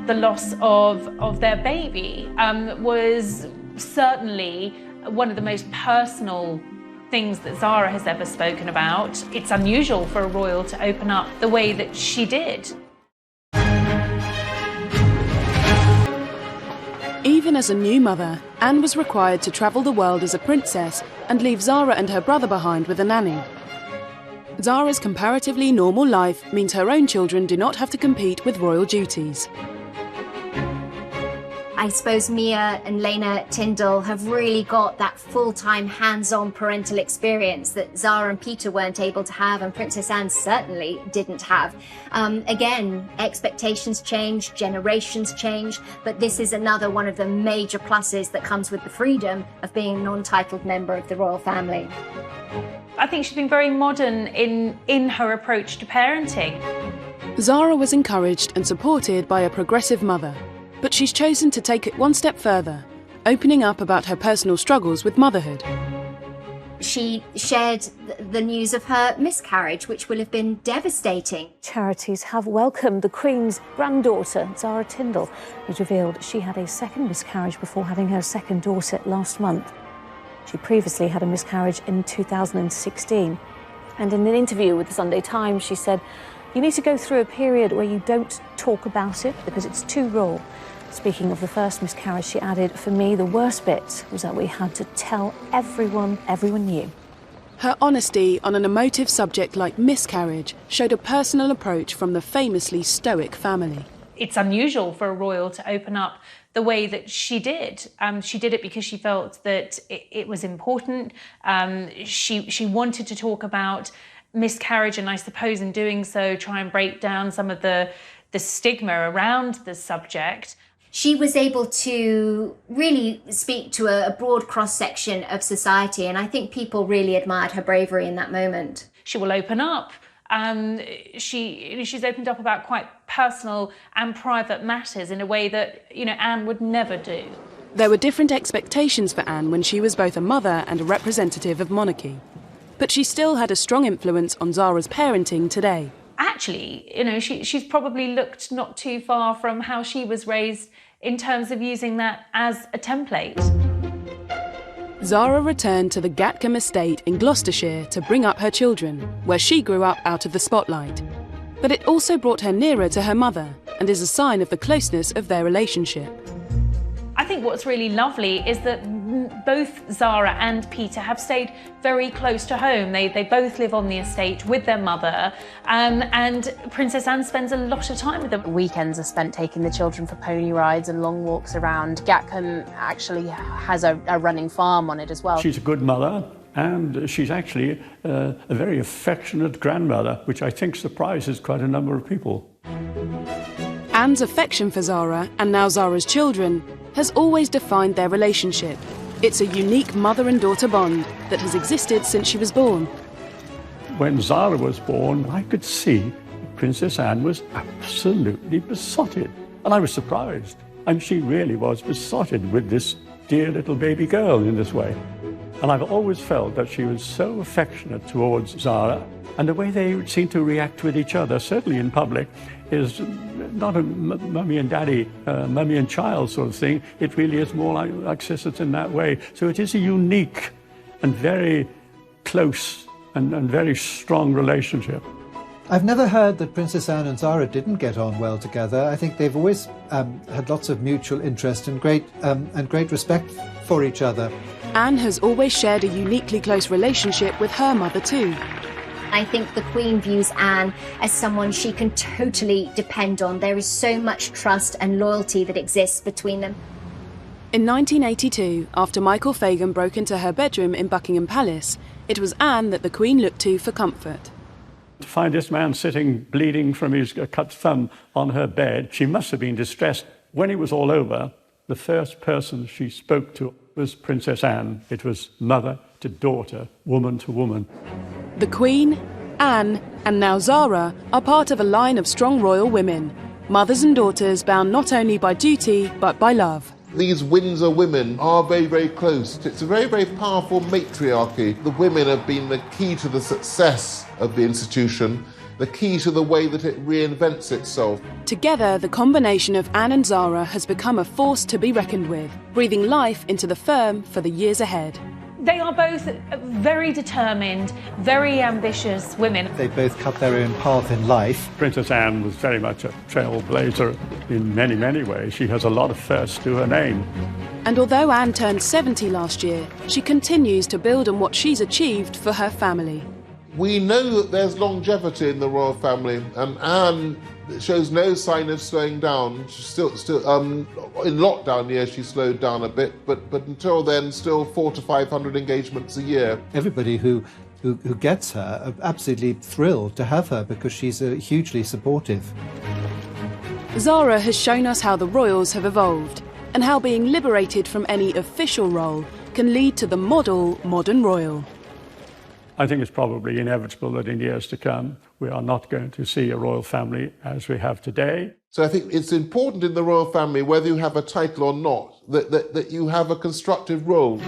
The loss of their baby was certainly one of the most personal things that Zara has ever spoken about. It's unusual for a royal to open up the way that she did. Even as a new mother, Anne was required to travel the world as a princess and leave Zara and her brother behind with a nanny. Zara's comparatively normal life means her own children do not have to compete with royal duties. I suppose Mia and Lena Tyndall have really got that full-time hands-on parental experience that Zara and Peter weren't able to have, and Princess Anne certainly didn't have. Again, expectations change, generations change, but this is another one of the major pluses that comes with the freedom of being a non-titled member of the royal family. I think she's been very modern in her approach to parenting. Zara was encouraged and supported by a progressive mother. But she's chosen to take it one step further, opening up about her personal struggles with motherhood. She shared the news of her miscarriage, which will have been devastating. Charities have welcomed the Queen's granddaughter, Zara Tyndall, who's revealed she had a second miscarriage before having her second daughter last month. She previously had a miscarriage in 2016. And in an interview with the Sunday Times, she said, You need to go through a period where you don't talk about it because it's too raw. Speaking of the first miscarriage, she added, for me, the worst bit was that we had to tell everyone knew. Her honesty on an emotive subject like miscarriage showed a personal approach from the famously stoic family. It's unusual for a royal to open up the way that she did. She did it because she felt that it was important. She wanted to talk about miscarriage, and I suppose in doing so try and break down some of the stigma around the subject. She was able to really speak to a broad cross-section of society, and I think people really admired her bravery in that moment. She will open up. She's opened up about quite personal and private matters in a way that, Anne would never do. There were different expectations for Anne when she was both a mother and a representative of monarchy. But she still had a strong influence on Zara's parenting today. Actually, she's probably looked not too far from how she was raised in terms of using that as a template. Zara returned to the Gatcombe estate in Gloucestershire to bring up her children, where she grew up out of the spotlight. But it also brought her nearer to her mother and is a sign of the closeness of their relationship. I think what's really lovely is that both Zara and Peter have stayed very close to home. They both live on the estate with their mother, and Princess Anne spends a lot of time with them. Weekends are spent taking the children for pony rides and long walks around. Gatcombe actually has a running farm on it as well. She's a good mother, and she's actually a very affectionate grandmother, which I think surprises quite a number of people. Anne's affection for Zara, and now Zara's children, has always defined their relationship. It's a unique mother and daughter bond that has existed since she was born. When Zara was born, I could see Princess Anne was absolutely besotted. And I was surprised. And she really was besotted with this dear little baby girl in this way. And I've always felt that she was so affectionate towards Zara. And the way they seem to react with each other, certainly in public, is not a mummy and daddy, mummy and child sort of thing. It really is more like sisters in that way. So it is a unique and very close and very strong relationship. I've never heard that Princess Anne and Zara didn't get on well together. I think they've always had lots of mutual interest and great respect for each other. Anne has always shared a uniquely close relationship with her mother too. I think the Queen views Anne as someone she can totally depend on. There is so much trust and loyalty that exists between them. In 1982, after Michael Fagan broke into her bedroom in Buckingham Palace, it was Anne that the Queen looked to for comfort. To find this man sitting bleeding from his cut thumb on her bed, she must have been distressed. When it was all over, the first person she spoke to was Princess Anne. It was mother to daughter, woman to woman. The Queen, Anne, and now Zara are part of a line of strong royal women, mothers and daughters bound not only by duty but by love. These Windsor women are very, very close. It's a very, very powerful matriarchy. The women have been the key to the success of the institution, the key to the way that it reinvents itself. Together, the combination of Anne and Zara has become a force to be reckoned with, breathing life into the firm for the years ahead. They are both very determined, very ambitious women. They both cut their own path in life. Princess Anne was very much a trailblazer in many, many ways. She has a lot of firsts to her name. And although Anne turned 70 last year, she continues to build on what she's achieved for her family. We know that there's longevity in the royal family, and Anne shows no sign of slowing down. She's still in lockdown years she slowed down a bit, but until then, still 400 to 500 engagements a year. Everybody who gets her are absolutely thrilled to have her because she's hugely supportive. Zara has shown us how the royals have evolved and how being liberated from any official role can lead to the modern royal. I think it's probably inevitable that in years to come, we are not going to see a royal family as we have today. So I think it's important in the royal family, whether you have a title or not, that you have a constructive role.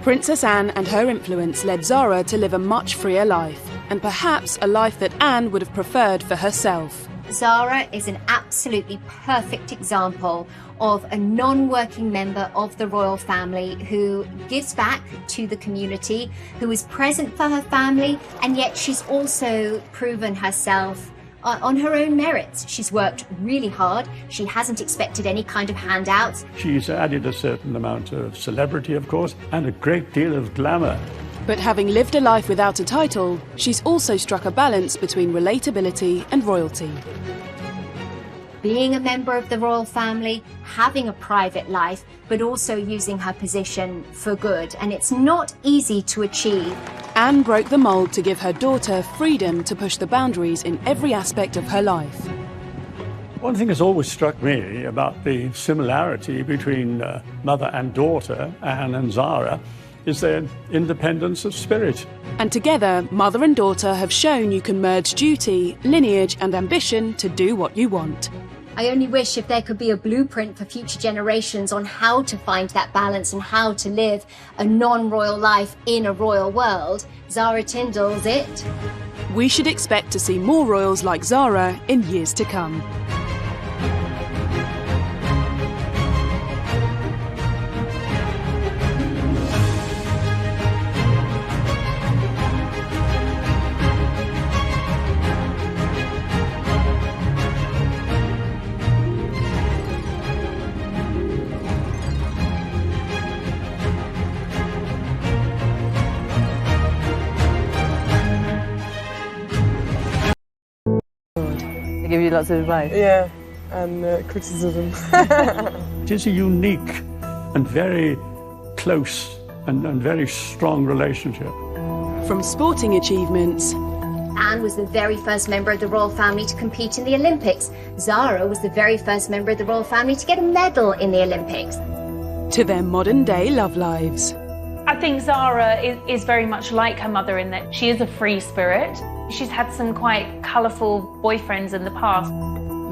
Princess Anne and her influence led Zara to live a much freer life, and perhaps a life that Anne would have preferred for herself. Zara is an absolutely perfect example of a non-working member of the royal family who gives back to the community, who is present for her family, and yet she's also proven herself on her own merits. She's worked really hard. She hasn't expected any kind of handouts. She's added a certain amount of celebrity, of course, and a great deal of glamour. But having lived a life without a title, she's also struck a balance between relatability and royalty. Being a member of the royal family, having a private life, but also using her position for good. And it's not easy to achieve. Anne broke the mould to give her daughter freedom to push the boundaries in every aspect of her life. One thing that's always struck me about the similarity between mother and daughter, Anne and Zara, is their independence of spirit. And together, mother and daughter have shown you can merge duty, lineage and ambition to do what you want. I only wish if there could be a blueprint for future generations on how to find that balance and how to live a non-royal life in a royal world. Zara Tindall's it. We should expect to see more royals like Zara in years to come. They give you lots of advice? Yeah, and criticism. It is a unique and very close and very strong relationship. From sporting achievements, Anne was the very first member of the royal family to compete in the Olympics. Zara was the very first member of the royal family to get a medal in the Olympics. to their modern-day love lives. I think Zara is very much like her mother in that she is a free spirit. She's had some quite colourful boyfriends in the past.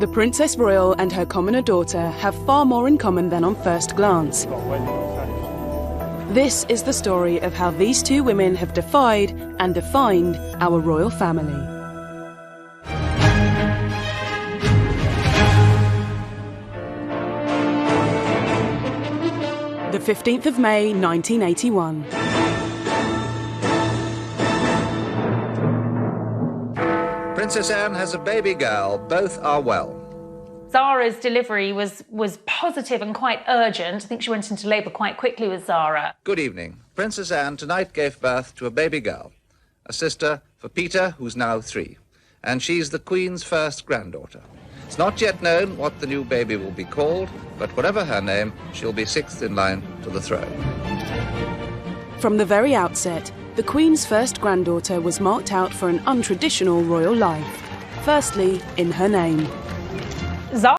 The Princess Royal and her commoner daughter have far more in common than on first glance. This is the story of how these two women have defied and defined our royal family. The 15th of May, 1981. Princess Anne has a baby girl. Both are well. Zara's delivery was positive and quite urgent. I think she went into labour quite quickly with Zara. Good evening. Princess Anne tonight gave birth to a baby girl, a sister for Peter, who's now 3. And she's the Queen's first granddaughter. It's not yet known what the new baby will be called, but whatever her name, she'll be 6th in line to the throne. From the very outset, the Queen's first granddaughter was marked out for an untraditional royal life. Firstly, in her name. Zara